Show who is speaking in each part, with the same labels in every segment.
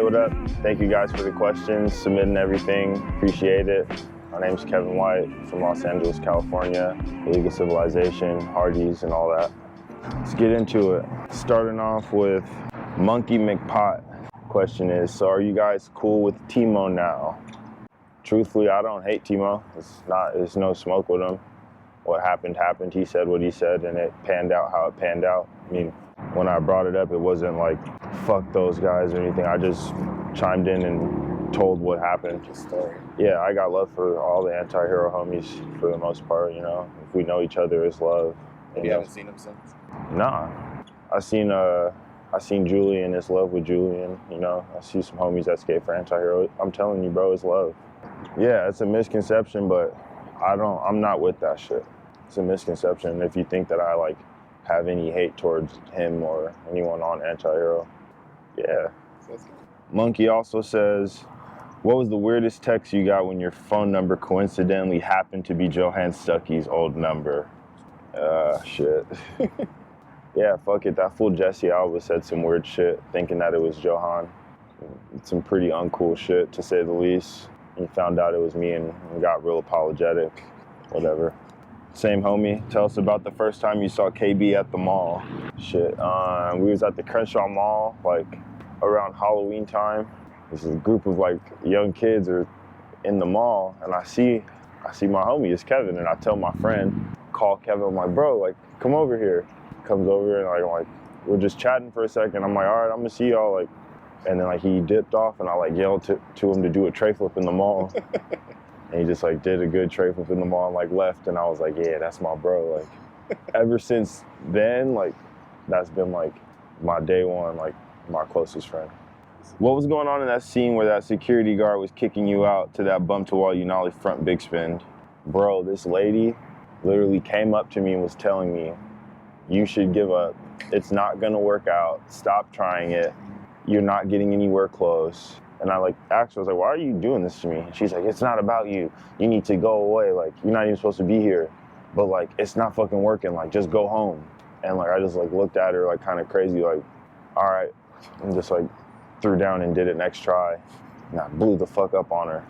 Speaker 1: what up? Thank you guys for the questions, submitting everything. Appreciate it. My name's Kevin White from Los Angeles, California. League of Civilization, Hardee's, and all that. Let's get into it. Starting off with Monkey McPot. Question is, so are you guys cool with Teemo now? Truthfully, I don't hate Teemo. There's no smoke with him. What happened, happened. He said what he said, and it panned out how it panned out. I mean, when I brought it up, it wasn't like, fuck those guys or anything. I just chimed in and told what happened. Yeah, I got love for all the anti-hero homies for the most part, you know. If we know each other, it's love.
Speaker 2: You haven't seen him since?
Speaker 1: Nah. I seen Julian, it's love with Julian, you know. I see some homies that skate for anti-hero. I'm telling you, bro, it's love. Yeah, it's a misconception, but I'm not with that shit. It's a misconception if you think that I like have any hate towards him or anyone on anti-hero. Yeah. Monkey also says, what was the weirdest text you got when your phone number coincidentally happened to be Johan Stuckey's old number? Shit. Yeah, fuck it. That fool Jesse Alba said some weird shit thinking that it was Johan. Some pretty uncool shit, to say the least. He found out it was me and got real apologetic. Whatever. Same homie, tell us about the first time you saw KB at the mall. Shit, we was at the Crenshaw Mall, like around Halloween time. This is a group of like young kids are in the mall, and I see my homie, it's Kevin, and I tell my friend, call Kevin, I'm like, bro, like, come over here. Comes over and I'm like, we're just chatting for a second. I'm like, all right, I'm gonna see y'all, like, and then like he dipped off and I like yelled to him to do a tray flip in the mall. And he just like did a good tray flip in the mall and like left, and I was like, yeah, that's my bro. Like ever since then, like that's been like my day one, like my closest friend. What was going on in that scene where that security guard was kicking you out to that bump to wall Unollie front big spin? Bro, this lady literally came up to me and was telling me, you should give up. It's not gonna work out. Stop trying it. You're not getting anywhere close. And I like asked her, I was like, why are you doing this to me? And she's like, it's not about you. You need to go away. Like, you're not even supposed to be here. But like, it's not fucking working. Like, just go home. And like, I just like looked at her like kind of crazy, like, all right. And just like threw down and did it next try. And I blew the fuck up on her.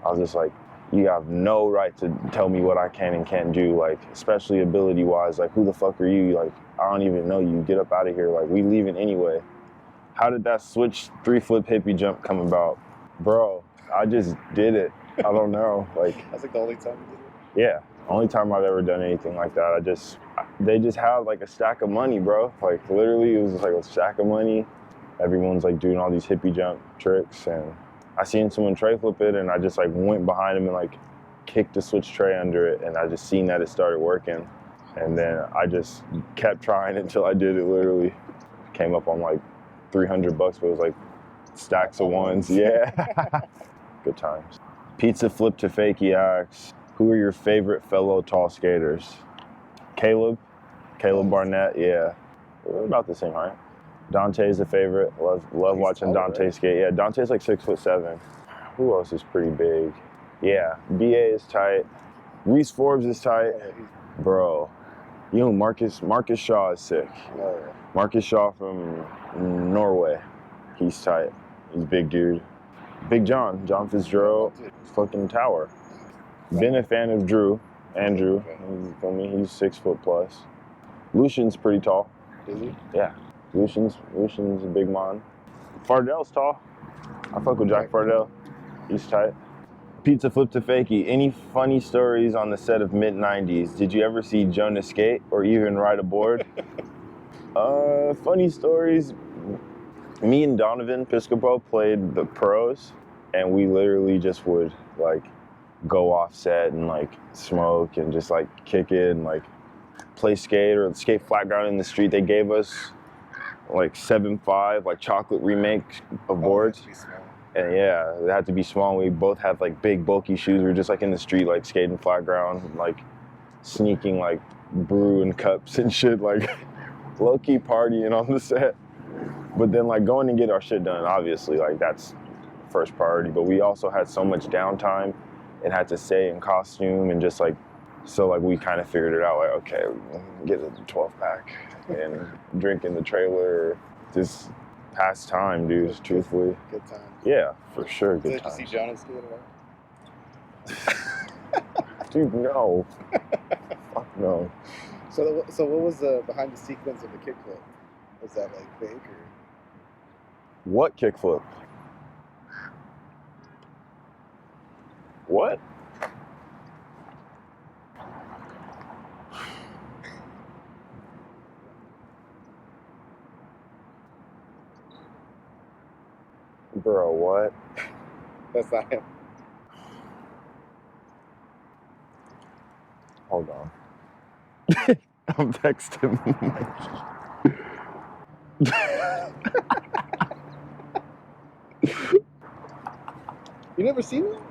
Speaker 1: I was just like, you have no right to tell me what I can and can't do. Like, especially ability wise, like, who the fuck are you? Like, I don't even know you. Get up out of here. Like, we leaving anyway. How did that switch 3-flip hippie jump come about? Bro, I just did it. I don't know. Like,
Speaker 2: that's like the only time you did it?
Speaker 1: Yeah, only time I've ever done anything like that. They just had like a stack of money, bro. Like literally it was just like a stack of money. Everyone's like doing all these hippie jump tricks, and I seen someone tray flip it, and I just like went behind him and like kicked the switch tray under it, and I just seen that it started working. And then I just kept trying until I did it. Literally came up on like $300, but it was like stacks of ones. Yeah. Good times. Pizza Flip to Fakey asks, who are your favorite fellow tall skaters? Caleb Barnett, yeah. We're about the same height. Dante's a favorite. Love watching Dante, right? Skate. Yeah, Dante's like 6'7". Who else is pretty big? Yeah, BA is tight. Reese Forbes is tight. Bro, you know Marcus Shaw is sick. Marcus Shaw from Norway. He's tight. He's a big dude. Big John Fitzgerald, fucking tower. Been a fan of Andrew. He's 6 foot plus. Lucian's pretty tall.
Speaker 2: Is he?
Speaker 1: Yeah. Lucian's a big man. Fardell's tall. I fuck with Jack Fardell. He's tight. Pizza Flip to Fakey. Any funny stories on the set of mid-90s? Did you ever see Jonah skate or even ride a board? Funny stories. Me and Donovan Piscopo played the pros, and we literally just would like go off set and like smoke and just like kick it and like play skate or skate flat ground in the street. They gave us like 7.5 like chocolate remake of boards. And yeah, it had to be small. We both had like big bulky shoes. We were just like in the street like skating flat ground, like sneaking like brew and cups and shit, like low-key partying on the set. But then like going and get our shit done, obviously, like that's first priority. But we also had so much downtime and had to stay in costume and just like, so like we kind of figured it out, like, okay, get a 12-pack and drink in the trailer, just pass time, dude, truthfully.
Speaker 2: Good time.
Speaker 1: Yeah, for sure, good
Speaker 2: Did
Speaker 1: time.
Speaker 2: you see Jonas skate at all?
Speaker 1: Dude, no. Fuck no.
Speaker 2: So what was the behind the sequence of the kickflip? Was that like fake or?
Speaker 1: What kickflip? What? Bro, what?
Speaker 2: That's not him.
Speaker 1: Hold on. I'm texting.
Speaker 2: You never seen that?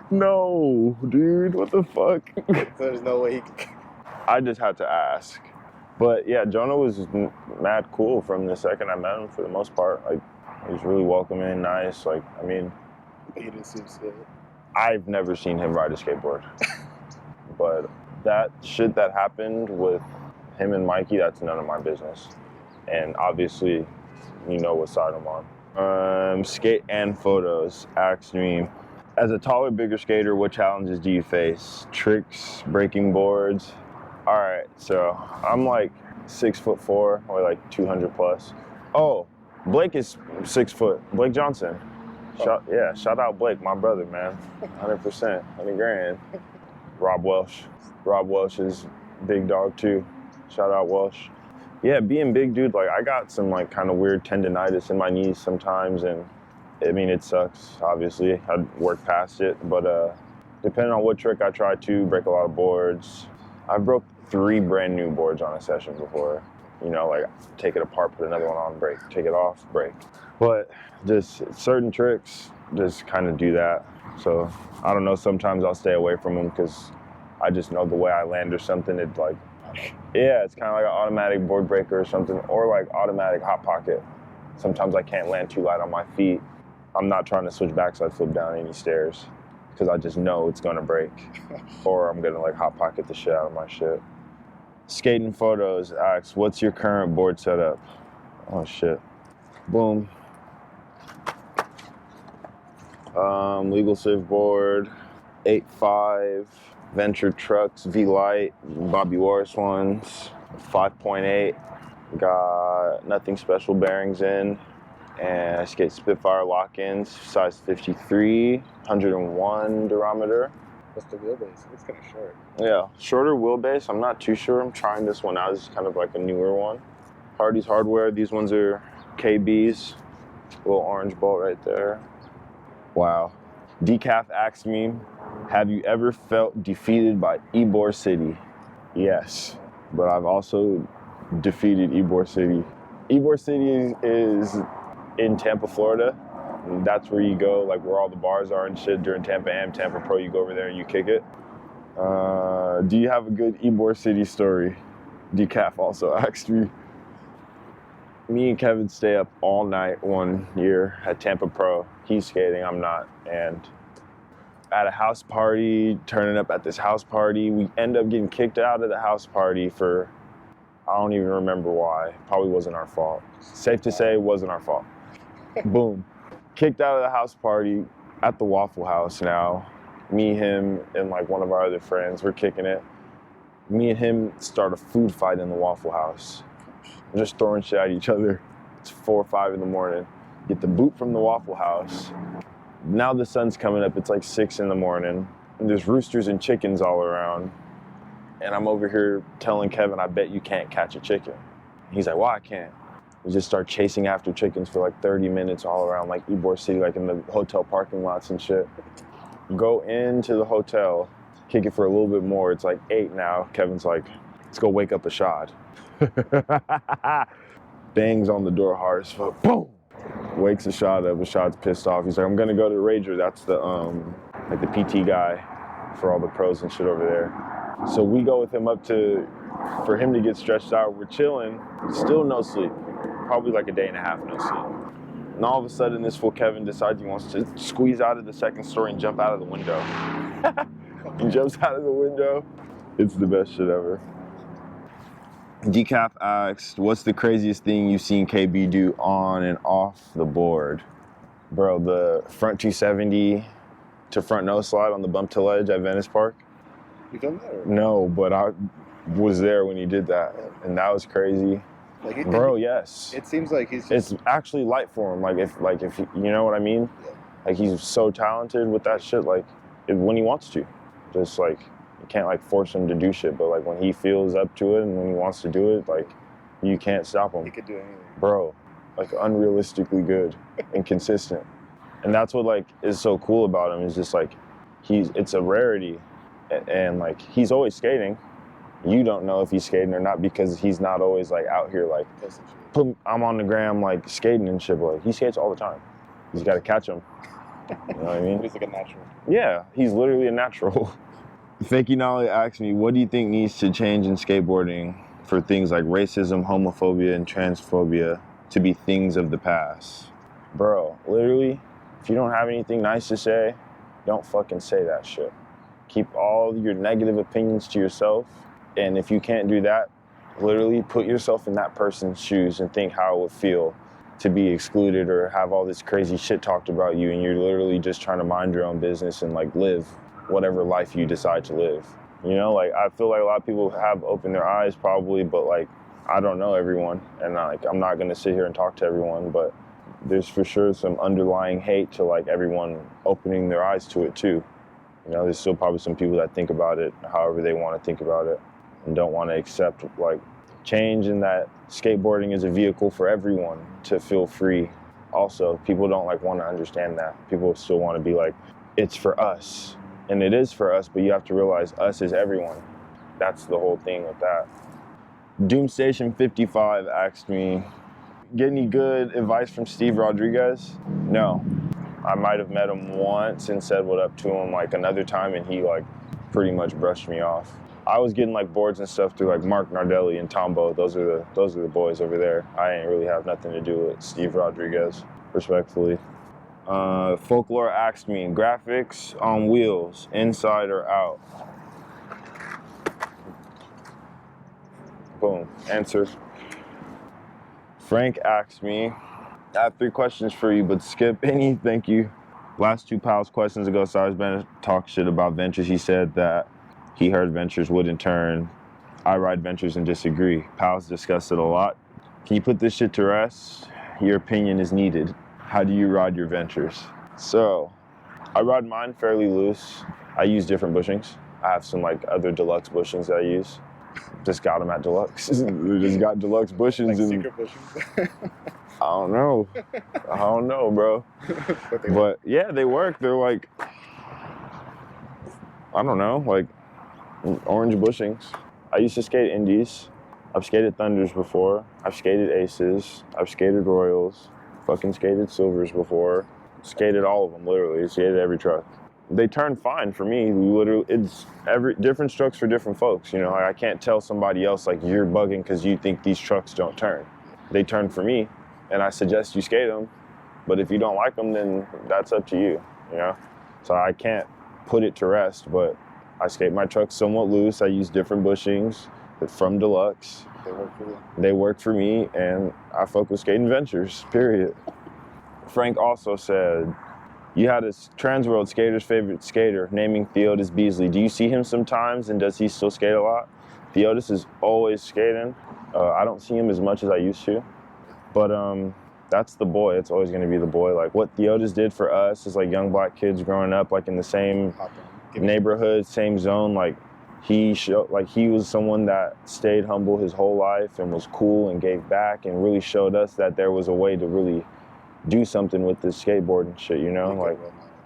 Speaker 1: No, dude, what the fuck?
Speaker 2: So there's no way he could.
Speaker 1: I just had to ask. But yeah, Jonah was mad cool from the second I met him for the most part. Like, he was really welcoming, nice. Like, I mean,
Speaker 2: But you didn't see him skate.
Speaker 1: I've never seen him ride a skateboard. But that shit that happened with him and Mikey, that's none of my business. And obviously, you know what side I'm on. Skate and photos asked me, as a taller, bigger skater, what challenges do you face? Tricks, breaking boards. All right, so I'm like 6'4" or like 200 plus. Oh, Blake is 6 foot. Blake Johnson. Shout out Blake, my brother, man. 100%, 100 grand. Rob Welsh. Rob Welsh is big dog too. Shout out Welsh. Yeah, being big, dude, like I got some like kind of weird tendonitis in my knees sometimes, and I mean, it sucks, obviously. I'd work past it, but depending on what trick I try to, break a lot of boards. I broke 3 brand new boards on a session before. You know, like take it apart, put another one on, break, take it off, break. But just certain tricks just kind of do that. So I don't know, sometimes I'll stay away from them because I just know the way I land or something, it's like, yeah, it's kind of like an automatic board breaker or something, or like automatic hot pocket. Sometimes I can't land too light on my feet. I'm not trying to switch backside flip down any stairs because I just know it's gonna break, or I'm gonna like hot pocket the shit out of my shit. Skating photos asks, what's your current board setup? Oh shit. Boom. Legal Civ board, 8.5, Venture Trucks, V-Light, Bobby Warris ones, 5.8. Got nothing special bearings in. And I skate Spitfire lock-ins, size 53, 101 durometer.
Speaker 2: What's the wheelbase? It's kind of short.
Speaker 1: Yeah, shorter wheelbase. I'm not too sure. I'm trying this one out. This is kind of like a newer one. Hardy's Hardware. These ones are KBs. Little orange bolt right there. Wow. Decaf asked me, have you ever felt defeated by Ybor City? Yes, but I've also defeated Ybor City. Ybor City is in Tampa, Florida. And that's where you go, like where all the bars are and shit during Tampa Am, Tampa Pro. You go over there and you kick it. Do you have a good Ybor City story? Decaf also asked me. Me and Kevin stay up all night one year at Tampa Pro. He's skating, I'm not. And at a house party, turning up at this house party, we end up getting kicked out of the house party for, I don't even remember why. Probably wasn't our fault. Safe to say it wasn't our fault. Boom. Kicked out of the house party at the Waffle House now. Me, him, and like one of our other friends, we're kicking it. Me and him start a food fight in the Waffle House. We're just throwing shit at each other. It's 4 or 5 in the morning. Get the boot from the Waffle House. Now the sun's coming up, it's like 6 in the morning. And there's roosters and chickens all around. And I'm over here telling Kevin, I bet you can't catch a chicken. He's like, well, I can't. We just start chasing after chickens for like 30 minutes all around like Ybor City, like in the hotel parking lots and shit. Go into the hotel, kick it for a little bit more. It's like 8 now. Kevin's like, let's go wake up Ashad. Bangs on the door hard as fuck. Boom! Wakes Ashad up. Ashad's pissed off. He's like, I'm gonna go to Rager. That's the like the PT guy for all the pros and shit over there. So we go with him up for him to get stretched out. We're chilling. Still no sleep. Probably like a day and a half no sleep. And all of a sudden, this fool Kevin decides he wants to squeeze out of the second story and jump out of the window. He jumps out of the window. It's the best shit ever. Decaf asked, what's the craziest thing you've seen KB do on and off the board? Bro, the front 270 to front nose slide on the bump to ledge at Venice Park.
Speaker 2: You filmed that? Or?
Speaker 1: No, but I was there when he did that, and that was crazy. Bro, yes.
Speaker 2: It seems like he's just...
Speaker 1: It's actually light for him. Like if you know what I mean?
Speaker 2: Yeah.
Speaker 1: Like he's so talented with that shit. Like when he wants to, just like you can't like force him to do shit. But like when he feels up to it and when he wants to do it, like you can't stop him.
Speaker 2: He could do anything.
Speaker 1: Bro, like unrealistically good and consistent. And that's what like is so cool about him. Is just like it's a rarity, and like he's always skating. You don't know if he's skating or not because he's not always like out here like I'm on the gram like skating and shit. But like, he skates all the time. He's got to catch him. You know what I mean?
Speaker 2: He's like a natural.
Speaker 1: Yeah, he's literally a natural. Fakey Nolly asked me, what do you think needs to change in skateboarding for things like racism, homophobia, and transphobia to be things of the past? Bro, literally, if you don't have anything nice to say, don't fucking say that shit. Keep all your negative opinions to yourself. And if you can't do that, literally put yourself in that person's shoes and think how it would feel to be excluded or have all this crazy shit talked about you, and you're literally just trying to mind your own business and like live whatever life you decide to live. You know, like I feel like a lot of people have opened their eyes probably, but like I don't know everyone, and like I'm not gonna sit here and talk to everyone, but there's for sure some underlying hate to like everyone opening their eyes to it too. You know, there's still probably some people that think about it however they want to think about it and don't want to accept like change, in that skateboarding is a vehicle for everyone to feel free. Also, people don't like want to understand that. People still want to be like, it's for us. And it is for us, but you have to realize us is everyone. That's the whole thing with that. Doomstation 55 asked me, get any good advice from Steve Rodriguez? No. I might have met him once and said what up to him like another time, and he like pretty much brushed me off. I was getting like boards and stuff through like Mark Nardelli and Tombo. Those are the boys over there. I ain't really have nothing to do with Steve Rodriguez, respectfully. Folklore asked me, graphics on wheels, inside or out? Boom, answer. Frank asked me, I have 3 questions for you, but skip any, thank you. Last 2 pals questions ago, Cyrus Bennett talked shit about Ventures. He said that he heard Ventures wouldn't turn. I ride Ventures and disagree. Pals discussed it a lot. Can you put this shit to rest? Your opinion is needed. How do you ride your Ventures? So, I ride mine fairly loose. I use different bushings. I have some like other deluxe bushings that I use. Just got them at Deluxe. Just got Deluxe bushings.
Speaker 2: Like
Speaker 1: and
Speaker 2: secret bushings?
Speaker 1: I don't know, bro. But yeah, they work. They're like, I don't know, like orange bushings. I used to skate indies. I've skated Thunders before. I've skated Aces. I've skated Royals. Fucking skated Silvers before. Skated all of them, literally. Skated every truck. They turn fine for me. Literally, it's different strokes for different folks. You know, I can't tell somebody else like you're bugging because you think these trucks don't turn. They turn for me, and I suggest you skate them. But if you don't like them, then that's up to you. You know, so I can't put it to rest. But I skate my trucks somewhat loose. I use different bushings from Deluxe.
Speaker 2: They work for you?
Speaker 1: They work for me, and I fuck with skating Ventures, period. Frank also said, you had a Transworld skater's favorite skater, naming Theodis Beasley. Do you see him sometimes, and does he still skate a lot? Theodis is always skating. I don't see him as much as I used to, but that's the boy. It's always going to be the boy. Like what Theodis did for us as like young black kids growing up, like in the same neighborhood, same zone. Like he was someone that stayed humble his whole life and was cool and gave back and really showed us that there was a way to really do something with this skateboarding shit, you know? Like,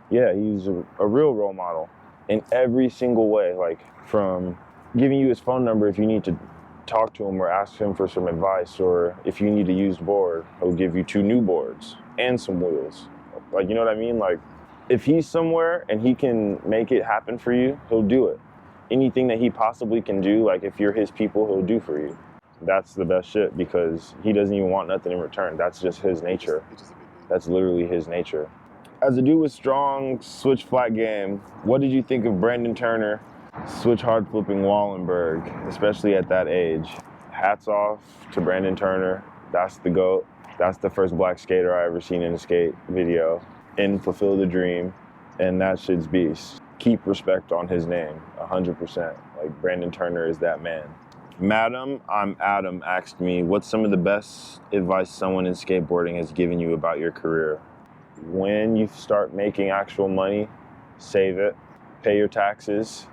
Speaker 1: yeah, he's a real role model in every single way. Like from giving you his phone number if you need to talk to him or ask him for some advice, or if you need a used board, he'll give you 2 new boards and some wheels. Like, you know what I mean? Like, if he's somewhere and he can make it happen for you, he'll do it. Anything that he possibly can do, like if you're his people, he'll do for you. That's the best shit because he doesn't even want nothing in return. That's just his nature. That's literally his nature. As a dude with strong switch flat game, what did you think of Brandon Turner switch hard flipping Wallenberg, especially at that age? hats off to Brandon Turner. That's the GOAT. That's the first black skater I ever seen in a skate video. In Fulfill the Dream. And that shit's beast. Keep respect on his name, 100%. Like, Brandon Turner is that man. Madam, I'm Adam, asked me, what's some of the best advice someone in skateboarding has given you about your career? When you start making actual money, save it, pay your taxes.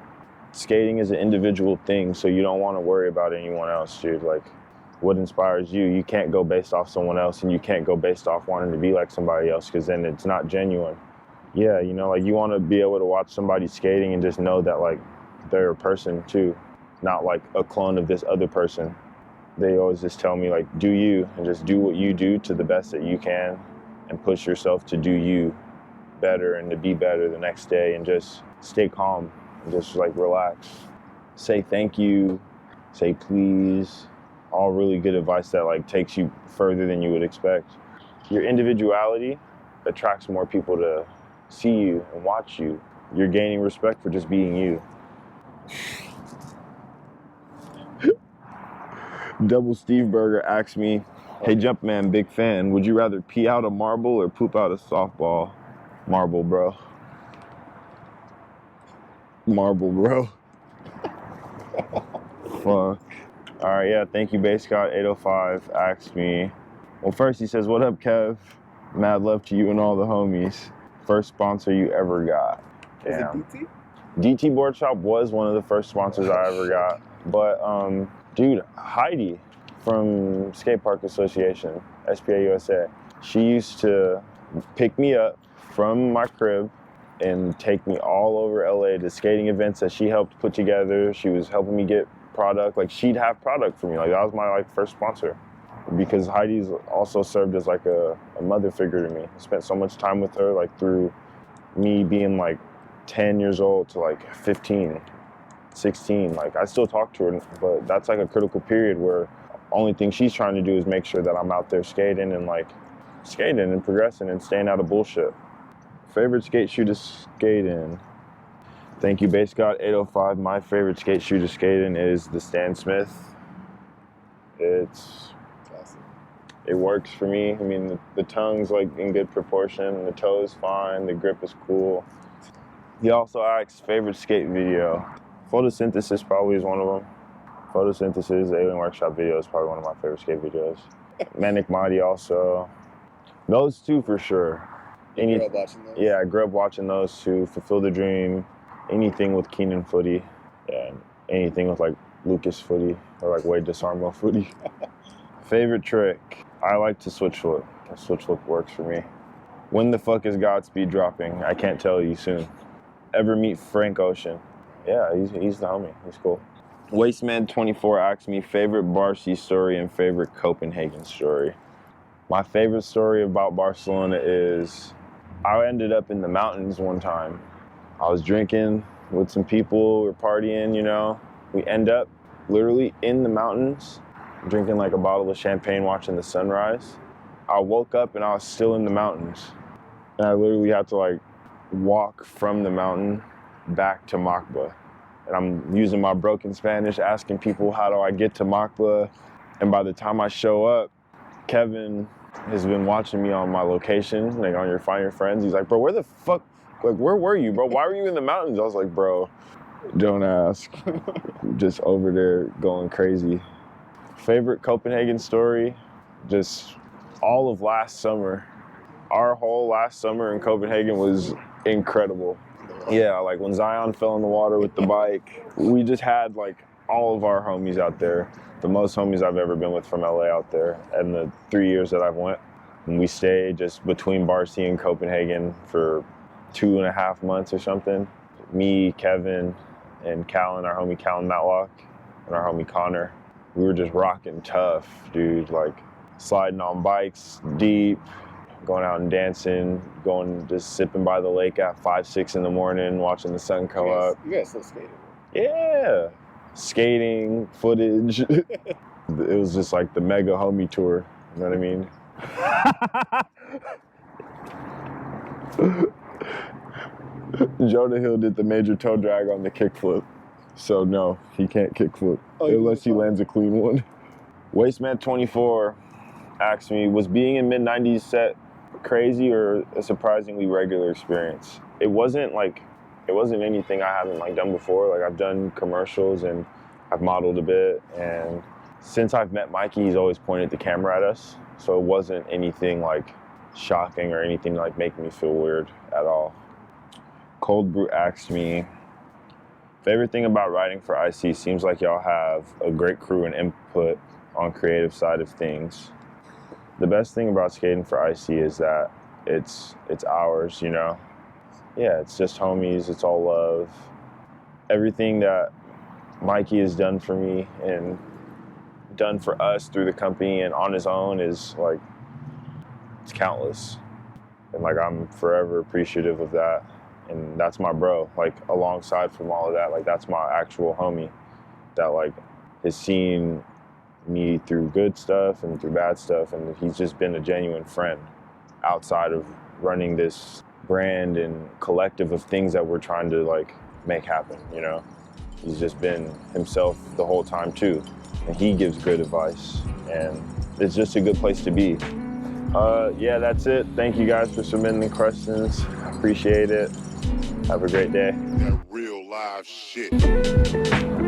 Speaker 1: Skating is an individual thing, so you don't want to worry about anyone else, dude. Like, what inspires you? You can't go based off someone else, and you can't go based off wanting to be like somebody else, because then it's not genuine. Yeah, you know, like, you want to be able to watch somebody skating and just know that, like, they're a person too, not like a clone of this other person. They always just tell me, like, do you, and just do what you do to the best that you can, and push yourself to do you better and to be better the next day, and just stay calm and just, like, relax. Say thank you, say please. All really good advice that, like, takes you further than you would expect. Your individuality attracts more people to see you and watch you. You're gaining respect for just being you. Double Steve Burger asked me, hey Jumpman, big fan, would you rather pee out a marble or poop out a softball? Marble, bro. Marble, bro. Fuck. All right, yeah, thank you, Base Scott 805 asked me. Well, first he says, what up, Kev? Mad love to you and all the homies. First sponsor you ever got. Damn.
Speaker 2: Is it DT?
Speaker 1: DT Board Shop was one of the first sponsors I ever got. But, dude, Heidi from Skate Park Association, SPA USA, she used to pick me up from my crib and take me all over LA to skating events that she helped put together. She was helping me get product. Like, she'd have product for me. Like, that was my, like, first sponsor. Because Heidi's also served as, like, a mother figure to me. I spent so much time with her, like, through me being, like, 10 years old to, like, 15, 16. Like, I still talk to her, but that's, like, a critical period where only thing she's trying to do is make sure that I'm out there skating and, like, skating and progressing and staying out of bullshit. Favorite skate shoe to skate in? Thank you, Base God 805. My favorite skate shoe to skate in is the Stan Smith. It's
Speaker 2: Classic.
Speaker 1: It works for me. I mean, the tongue's, like, in good proportion, the toe's fine, the grip is cool. He also asks favorite skate video. Photosynthesis probably is one of them. Photosynthesis, the Alien Workshop video is probably one of my favorite skate videos. Manic Mighty also. Those two for sure.
Speaker 2: You grew up watching those?
Speaker 1: Yeah, I grew up watching those two. Fulfill the Dream, anything with Keenan footy, yeah, anything with, like, Lucas footy or, like, Wade Disarmo footy. Favorite trick? I like to switch flip. A switch flip works for me. When the fuck is Godspeed dropping? I can't tell you soon. Ever meet Frank Ocean? Yeah, he's the homie. He's cool. Wasteman24 asked me favorite Barcy story and favorite Copenhagen story. My favorite story about Barcelona is I ended up in the mountains one time. I was drinking with some people, we were partying, you know. We end up literally in the mountains, drinking, like, a bottle of champagne, watching the sunrise. I woke up and I was still in the mountains. And I literally had to, like, walk from the mountain back to Macba. And I'm using my broken Spanish, asking people, how do I get to Macba? And by the time I show up, Kevin has been watching me on my location, like, on your Find Your Friends. He's like, bro, where the fuck, like, where were you, bro? Why were you in the mountains? I was like, bro, don't ask. Just over there going crazy. Favorite Copenhagen story? Just all of last summer. Our whole last summer in Copenhagen was incredible. Yeah, like, when Zion fell in the water with the bike, we just had, like, all of our homies out there. The most homies I've ever been with from LA out there in the 3 years that I've went. And we stayed just between Barcy and Copenhagen for 2.5 months or something. Me, Kevin, and Callan, our homie Callan Matlock, and our homie Connor. We were just rocking tough, dude. Like, sliding on bikes deep, going out and dancing, just sipping by the lake at 5, 6 in the morning, watching the sun come up.
Speaker 2: You guys still skated?
Speaker 1: Yeah. Skating, footage. It was just like the mega homie tour. You know what I mean? Jonah Hill did the major toe drag on the kickflip. So no, he can't kickflip unless he lands a clean one. Wasteman24 asked me, was being in mid-90s set crazy or a surprisingly regular experience? It wasn't anything I haven't like done before. Like I've done commercials and I've modeled a bit, and since I've met Mikey, he's always pointed the camera at us. So it wasn't anything like shocking or anything like making me feel weird at all. Cold Brew asked me, favorite thing about writing for IC, seems like y'all have a great crew and input on creative side of things. The best thing about skating for IC is that it's ours, you know? Yeah, it's just homies, it's all love. Everything that Mikey has done for me and done for us through the company and on his own is like, it's countless. And like, I'm forever appreciative of that. And that's my bro, like alongside from all of that, like that's my actual homie that like has seen me through good stuff and through bad stuff, and he's just been a genuine friend outside of running this brand and collective of things that we're trying to like make happen, you know? He's just been himself the whole time too, and he gives good advice, and it's just a good place to be. Yeah, that's it. Thank you guys for submitting the questions. Appreciate it. Have a great day.
Speaker 3: That real live shit.